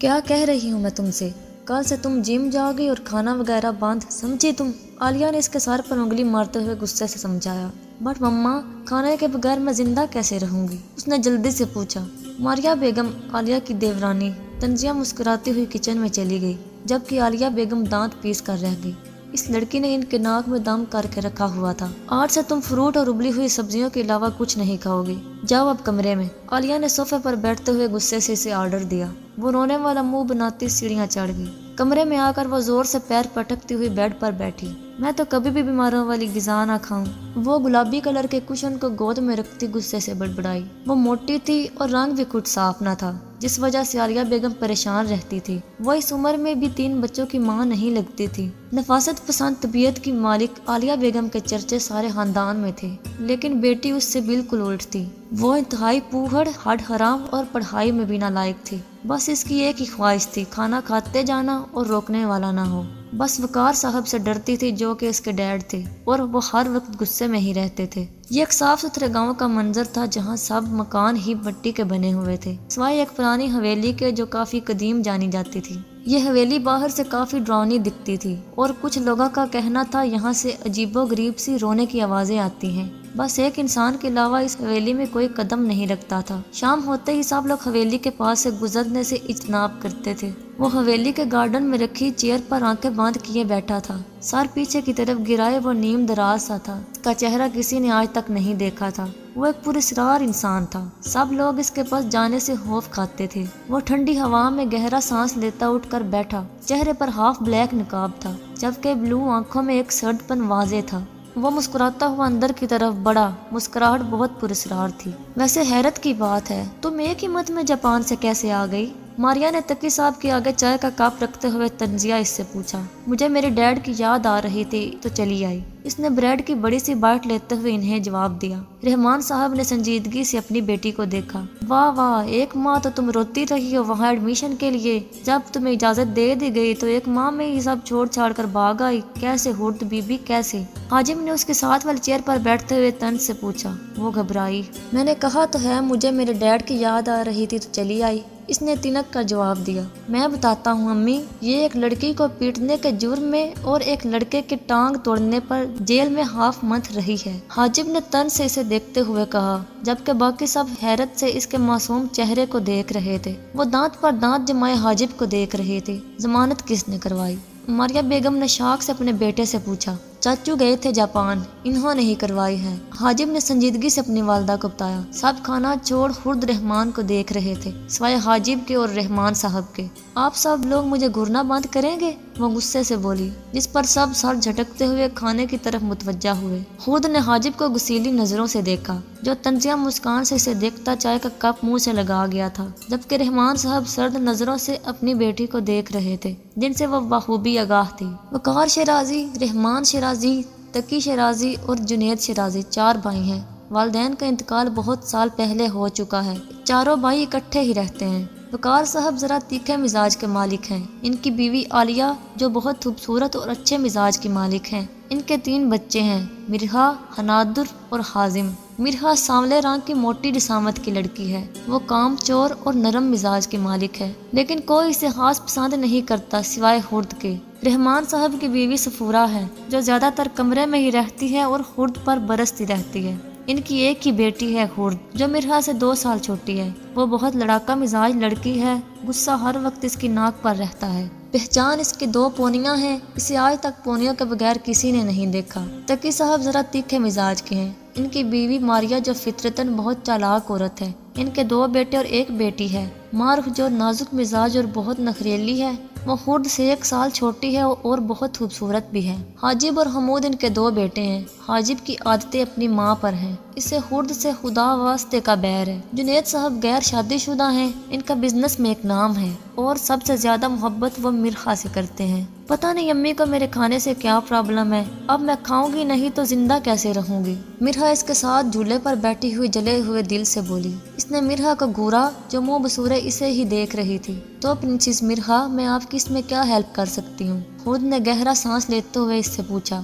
کیا کہہ رہی ہوں میں تم سے؟ کل سے تم جم جاؤ گی اور کھانا وغیرہ بند، سمجھی تم؟ عالیہ نے اس کے سر پر انگلی مارتے ہوئے غصے سے سمجھایا۔ بٹ مما، کھانے کے بغیر میں زندہ کیسے رہوں گی؟ اس نے جلدی سے پوچھا۔ ماریہ بیگم، عالیہ کی دیورانی، تنزیہ مسکراتی ہوئی کچن میں چلی گئی، جبکہ عالیہ بیگم دانت پیس کر رہ گئی۔ اس لڑکی نے ان کے ناک میں دم کر کے رکھا ہوا تھا۔ آج سے تم فروٹ اور ابلی ہوئی سبزیوں کے علاوہ کچھ نہیں کھاؤ گی۔ جاؤ اب کمرے میں۔ عالیہ نے صوفے پر بیٹھتے ہوئے غصے سے اسے آرڈر دیا۔ وہ رونے والا منہ بناتی سیڑھیاں چڑھ گئی۔ کمرے میں آ کر وہ زور سے پیر پٹکتی ہوئی بیڈ پر بیٹھی۔ میں تو کبھی بھی بیماروں والی غذا نہ کھاؤں۔ وہ گلابی کلر کے کشن کو گود میں رکھتی غصے سے بڑبڑائی۔ وہ موٹی تھی اور رنگ بھی کچھ صاف نہ تھا، جس وجہ سے عالیہ بیگم پریشان رہتی تھی۔ وہ اس عمر میں بھی 3 بچوں کی ماں نہیں لگتی تھی۔ نفاست پسند طبیعت کی مالک عالیہ بیگم کے چرچے سارے خاندان میں تھے، لیکن بیٹی اس سے بالکل الٹ تھی۔ وہ انتہائی پوہڑ، ہڈ حرام اور پڑھائی میں بھی نالائق تھی۔ بس اس کی ایک ہی خواہش تھی، کھانا کھاتے جانا اور روکنے والا نہ ہو۔ بس وقار صاحب سے ڈرتی تھی، جو کہ اس کے ڈیڈ تھے، اور وہ ہر وقت غصے میں ہی رہتے تھے۔ یہ ایک صاف ستھرے گاؤں کا منظر تھا، جہاں سب مکان ہی مٹی کے بنے ہوئے تھے، سوائے ایک پرانی حویلی کے جو کافی قدیم جانی جاتی تھی۔ یہ حویلی باہر سے کافی ڈراؤنی دکھتی تھی، اور کچھ لوگوں کا کہنا تھا یہاں سے عجیب و غریب سی رونے کی آوازیں آتی ہیں۔ بس ایک انسان کے علاوہ اس حویلی میں کوئی قدم نہیں رکھتا تھا۔ شام ہوتے ہی سب لوگ حویلی کے پاس سے گزرنے سے اجتناب کرتے تھے۔ وہ حویلی کے گارڈن میں رکھی چیئر پر آنکھیں بند کیے بیٹھا تھا، سر پیچھے کی طرف گرائے وہ نیم دراز سا تھا۔ اس کا چہرہ کسی نے آج تک نہیں دیکھا تھا۔ وہ ایک پراسرار انسان تھا۔ سب لوگ اس کے پاس جانے سے خوف کھاتے تھے۔ وہ ٹھنڈی ہوا میں گہرا سانس لیتا اٹھ کر بیٹھا، چہرے پر ہاف بلیک نقاب تھا، جبکہ بلو آنکھوں میں ایک سرد پن واضح تھا۔ وہ مسکراتا ہوا اندر کی طرف بڑھا، مسکراہٹ بہت پراسرار تھی۔ ویسے حیرت کی بات ہے، تم ایک ہی مت میں جاپان سے کیسے آ گئی؟ ماریہ نے تقی صاحب کے آگے چائے کا کپ رکھتے ہوئے تنزیہ اس سے پوچھا۔ مجھے میرے ڈیڈ کی یاد آ رہی تھی تو چلی آئی۔ اس نے بریڈ کی بڑی سی بائٹ لیتے ہوئے انہیں جواب دیا۔ رحمان صاحب نے سنجیدگی سے اپنی بیٹی کو دیکھا۔ واہ واہ، 1 ماہ تو تم روتی رہی ہو وہاں ایڈمیشن کے لیے، جب تمہیں اجازت دے دی گئی تو 1 ماہ میں یہ سب چھوڑ چھاڑ کر بھاگ آئی، کیسے ہرد بی بی کیسے؟ حاجم نے اس کے ساتھ والی چیئر پر بیٹھتے ہوئے طنز سے پوچھا۔ وہ گھبرائی۔ میں نے کہا تو ہے مجھے میرے ڈیڈ کی یاد آ رہی تھی تو چلی آئی، اس نے تنک کر جواب دیا۔ میں بتاتا ہوں امی، یہ ایک لڑکی کو پیٹنے کے جرم میں اور ایک لڑکے کے ٹانگ توڑنے پر جیل میں ½ منتھ رہی ہے، حاجب نے طنز سے اسے دیکھتے ہوئے کہا، جبکہ باقی سب حیرت سے اس کے معصوم چہرے کو دیکھ رہے تھے۔ وہ دانت پر دانت جمائے حاجب کو دیکھ رہے تھے۔ ضمانت کس نے کروائی؟ ماریہ بیگم نے شاک سے اپنے بیٹے سے پوچھا۔ چاچو گئے تھے جاپان، انہوں نے ہی کروائی ہے، حاجب نے سنجیدگی سے اپنی والدہ کو بتایا۔ سب کھانا چھوڑ خرد رحمان کو دیکھ رہے تھے، سوائے حاجب کے اور رحمان صاحب کے۔ آپ سب لوگ مجھے گھورنا بند کریں گے؟ وہ غصے سے بولی، جس پر سب سر جھٹکتے ہوئے کھانے کی طرف متوجہ ہوئے۔ خود نے حاجب کو غصیلی نظروں سے دیکھا، جو تنزیہ مسکان سے اسے دیکھتا چائے کا کپ منہ سے لگا گیا تھا، جبکہ رحمان صاحب سرد نظروں سے اپنی بیٹی کو دیکھ رہے تھے، جن سے وہ بخوبی آگاہ تھی۔ وقار شیرازی، رحمان شیرازی، تقی شیرازی اور جنید شیرازی 4 بھائی ہیں۔ والدین کا انتقال بہت سال پہلے ہو چکا ہے۔ چاروں بھائی اکٹھے ہی رہتے ہیں۔ وقار صاحب ذرا تیکھے مزاج کے مالک ہیں۔ ان کی بیوی عالیہ جو بہت خوبصورت اور اچھے مزاج کی مالک ہیں۔ ان کے 3 بچے ہیں، مرحا، حنادر اور حازم۔ مرحا سانولے رنگ کی موٹی جسامت کی لڑکی ہے۔ وہ کام چور اور نرم مزاج کی مالک ہے، لیکن کوئی اسے خاص پسند نہیں کرتا سوائے خرد کے۔ رحمان صاحب کی بیوی صفورہ ہے، جو زیادہ تر کمرے میں ہی رہتی ہے اور خرد پر برستی رہتی ہے۔ ان کی ایک ہی بیٹی ہے خرد، جو مرحا سے 2 سال چھوٹی ہے۔ وہ بہت لڑاکا مزاج لڑکی ہے، غصہ ہر وقت اس کی ناک پر رہتا ہے۔ پہچان اس کی 2 پونیاں ہیں، اسے آج تک پونیوں کے بغیر کسی نے نہیں دیکھا۔ تقی صاحب ذرا تیکھے مزاج کے ہیں۔ ان کی بیوی ماریہ جو فطرتاً بہت چالاک عورت ہے۔ ان کے 2 بیٹے اور 1 بیٹی ہے۔ مارخ جو نازک مزاج اور بہت نخریلی ہے، وہ خرد سے 1 سال چھوٹی ہے اور بہت خوبصورت بھی ہے۔ حاجب اور حمود ان کے 2 بیٹے ہیں۔ حاجب کی عادتیں اپنی ماں پر ہیں، اسے خرد سے خدا واسطے کا بیر ہے۔ جنید صاحب غیر شادی شدہ ہیں، ان کا بزنس میں ایک نام ہے، اور سب سے زیادہ محبت وہ مرحا سے کرتے ہیں۔ پتہ نہیں امی کو میرے کھانے سے کیا پرابلم ہے، اب میں کھاؤں گی نہیں تو زندہ کیسے رہوں گی؟ مرحا اس کے ساتھ جھولے پر بیٹھی ہوئی جلے ہوئے دل سے بولی۔ اس نے مرحا کو گھورا، جو منہ بصورے اسے ہی دیکھ رہی تھی۔ تو پرنسس مرحا، میں آپ کی اس میں کیا ہیلپ کر سکتی ہوں؟ خود نے گہرا سانس لیتے ہوئے اس سے پوچھا۔